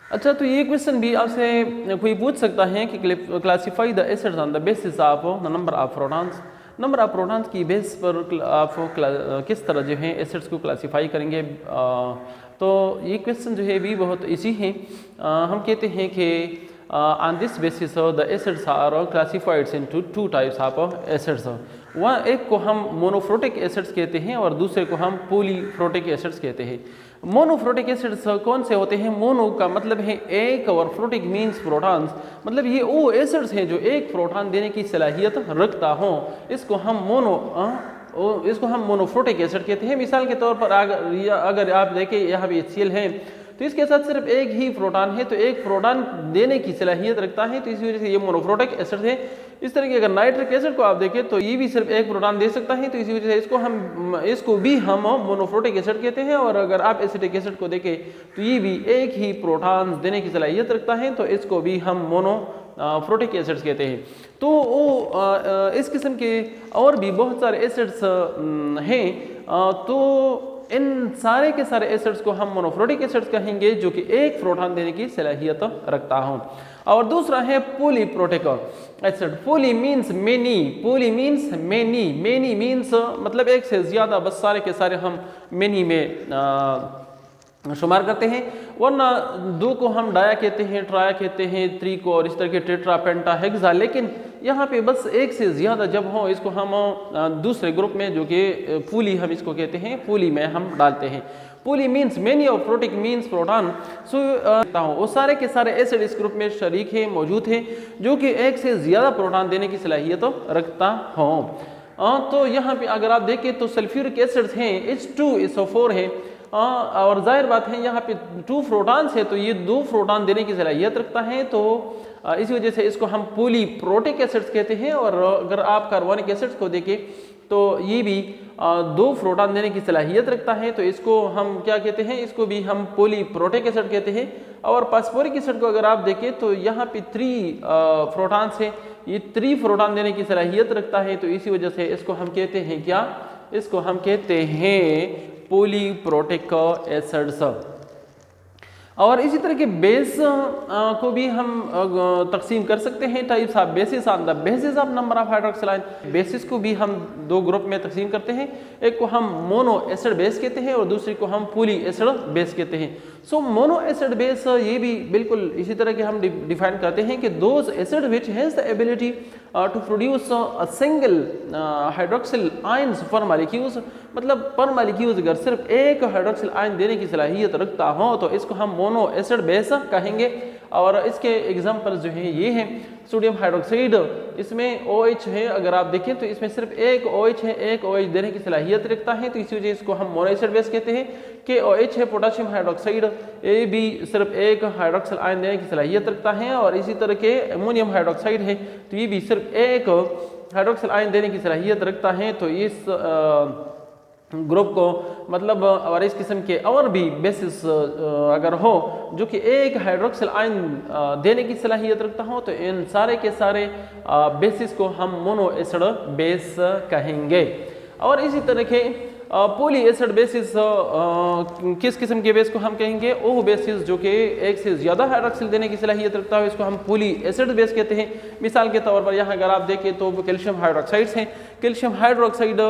अच्छा, तो ये क्वेश्चन भी आपसे कोई पूछ सकता है कि classify the acids on the basis of the number of protons. Number of protons की बेस पर आप किस तरह जो है एसिड्स को क्लासिफाई करेंगे। तो ये क्वेश्चन जो है भी बहुत इजी है। हम कहते हैं कि on this basis the acids are classified into two types of acids. वह एक को हम मोनोफ्रोटिक एसिड्स कहते हैं और दूसरे को हम पॉलीफ्रोटिक एसिड्स कहते हैं। मोनोफ्रोटिक एसिड्स कौन से होते हैं? मोनो का मतलब है एक और फ्रोटिक मीन्स प्रोटॉन्स, मतलब ये वो एसिड्स हैं जो एक प्रोटॉन देने की सलाहियत रखता हो। इसको हम मोनोफ्रोटिक एसिड कहते हैं। मिसाल के तौर पर अगर आप देखें यहाँ पे HCl है तो इसके साथ सिर्फ एक ही प्रोटॉन है, तो एक प्रोटॉन देने की सलाहियत रखता है, तो इसी वजह से ये मोनोफ्रोटिक एसिड है। इस तरह के अगर नाइट्रिक एसिड को आप देखें तो ये भी सिर्फ एक प्रोटॉन दे सकता है, तो इसी वजह से इसको भी हम मोनोफ्रोटिक एसिड कहते हैं। और अगर आप एसिटिक एसिड को देखें तो ये भी एक ही प्रोटॉन देने की सलाहियत रखता है, तो इसको भी हम मोनोफ्रोटिक एसिड्स कहते हैं। तो वो इस किस्म के और भी बहुत सारे एसिड्स हैं। तो इन सारे के सारे एसिड्स को हम मोनोफ्रोटिक एसिड्स कहेंगे जो कि एक प्रोटॉन देने की सलाहियत रखता हो। और दूसरा है polyprotic acid. Poly means many, poly means many, many means मतलब एक से ज्यादा, बस सारे के सारे हम मेनी में शुमार करते हैं। वरना दो को हम डाया कहते हैं, ट्राया कहते हैं, थ्री को, और इस तरह के टेट्रा, पेंटा, हेक्सा। लेकिन यहाँ पे बस एक से ज़्यादा जब हो इसको हम दूसरे ग्रुप में जो कि पूली हम इसको कहते हैं, पूली में हम डालते हैं। पूली मीन्स मेनी और प्रोटिक मीन्स प्रोटॉन। वो सारे के सारे एसिड इस ग्रुप में शरीक है, मौजूद है, जो कि एक से ज़्यादा प्रोटॉन देने की सलाहियत रखता हो। तो यहाँ पे अगर आप देखें तो सल्फ्यूरिक एसिड्स हैं, H2SO4 है, और जाहिर बात है यहाँ पे 2 प्रोटॉन्स है, तो ये 2 प्रोटॉन देने की सलाहियत रखता है, तो इसी वजह से इसको हम पॉलीप्रोटिक एसिड्स कहते हैं। और अगर आप कार्बोनिक एसिड्स को देखें तो ये भी 2 प्रोटॉन देने की सलाहियत रखता है, तो इसको हम क्या कहते हैं? इसको भी हम पॉलीप्रोटिक एसिड कहते हैं। और फास्फोरिक एसिड को अगर आप देखें तो यहाँ पे 3 प्रोटॉन्स है, ये 3 प्रोटॉन देने की सलाहियत रखता है, तो इसी वजह से इसको हम कहते हैं क्या? इसको हम कहते हैं पॉलीप्रोटिक एसिड्स। और इसी तरह के बेस को भी हम तकसीम कर सकते हैं, types of basis on the basis of number of hydroxyl ion. Basis को भी हम 2 ग्रुप में तकसीम करते हैं, एक को हम मोनो एसिड बेस कहते हैं और दूसरे को हम पॉली एसिड बेस कहते हैं। सो मोनो एसिड बेस ये भी बिल्कुल इसी तरह के हम डिफाइन करते हैं कि those acid which has the ability to produce a single hydroxyl ions per molecules, मतलब पर मॉलिक्यूल्स अगर सिर्फ एक हाइड्रोक्सिल आयन देने की सलाहियत रखता हो तो इसको हम मोनो एसिड बेस कहेंगे। और इसके एग्जांपल्स जो हैं ये हैं सोडियम हाइड्रोक्साइड, इसमें OH है, अगर आप देखें तो इसमें सिर्फ एक OH है, एक OH देने की सलाहियत रखता है, तो इसी वजह इसको हम मोनो एसिड बेस कहते हैं। KOH है पोटेशियम हाइड्रोक्साइड, ये भी सिर्फ एक हाइड्रोक्सिल आयन देने की सलाहियत रखता है। और इसी तरह के अमोनियम हाइड्रोक्साइड है, तो ये भी सिर्फ एक हाइड्रोक्सिल आयन देने की सलाहियत रखता है। तो इस ग्रुप को मतलब और इस किस्म के और भी बेसिस अगर हो जो कि एक हाइड्रोक्सिल आयन देने की सलाहियत रखता हो, तो इन सारे के सारे बेसिस को हम मोनो एसिड बेस कहेंगे। और इसी तरह के पॉली एसिड बेसिस किस किस्म के बेस को हम कहेंगे? वो बेसिस जो कि एक से ज़्यादा हाइड्रोक्सिल देने की सलाहियत रखता है, इसको हम पॉली एसिड बेस कहते हैं। मिसाल के तौर पर यहाँ अगर आप देखें तो कैल्शियम हाइड्रोक्साइड्स हैं। कैल्शियम हाइड्रोक्साइड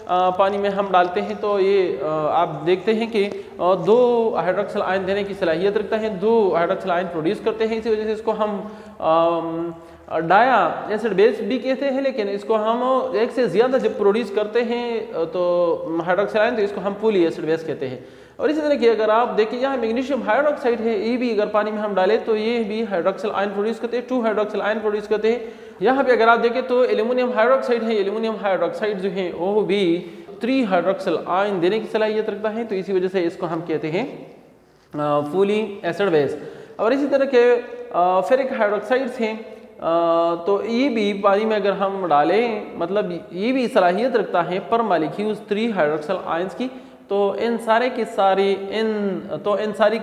पानी में हम डालते हैं तो ये आप देखते हैं कि 2 हाइड्रोक्सिल आयन देने की सलाहियत रखता है, 2 हाइड्रोक्सिल आयन प्रोड्यूस करते हैं। इसी वजह से इसको हम डाया एसिड बेस भी कहते हैं। लेकिन इसको हम एक से ज़्यादा जब प्रोड्यूस करते हैं तो हाइड्रोक्सिल आयन, तो इसको हम पॉली एसिड बेस कहते हैं। और इसी तरह की अगर आप देखिए यहाँ मैग्नीशियम हाइड्रोक्साइड है, ये भी अगर पानी में हम डालें तो ये भी हाइड्रोक्सिल आयन प्रोड्यूस करते हैं, 2 हाइड्रोक्सिल आयन प्रोड्यूस करते हैं। यहाँ पे अगर आप देखें तो एल्यूमिनियम हाइड्रोक्साइड है, एल्यूमिनियम हाइड्रोक्साइड जो है वो भी 3 हाइड्रोक्सिल आयन देने की सलाहियत रखता है, तो इसी वजह से इसको हम कहते हैं पॉली एसिड बेस। और इसी तरह के फेरिक हाइड्रोक्साइड्स हैं, तो ये भी पानी में अगर हम डालें मतलब ये भी सलाहियत रखता है पर मॉलिक्यूल्स 3 हाइड्रोक्सिल आयंस की। तो इन सारी की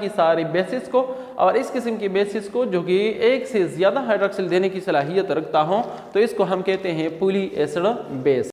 सारी बेसिस को और इस किस्म की बेसिस को जो कि एक से ज़्यादा हाइड्रोक्सिल देने की सलाहियत रखता हो, तो इसको हम कहते हैं पॉली एसिड बेस।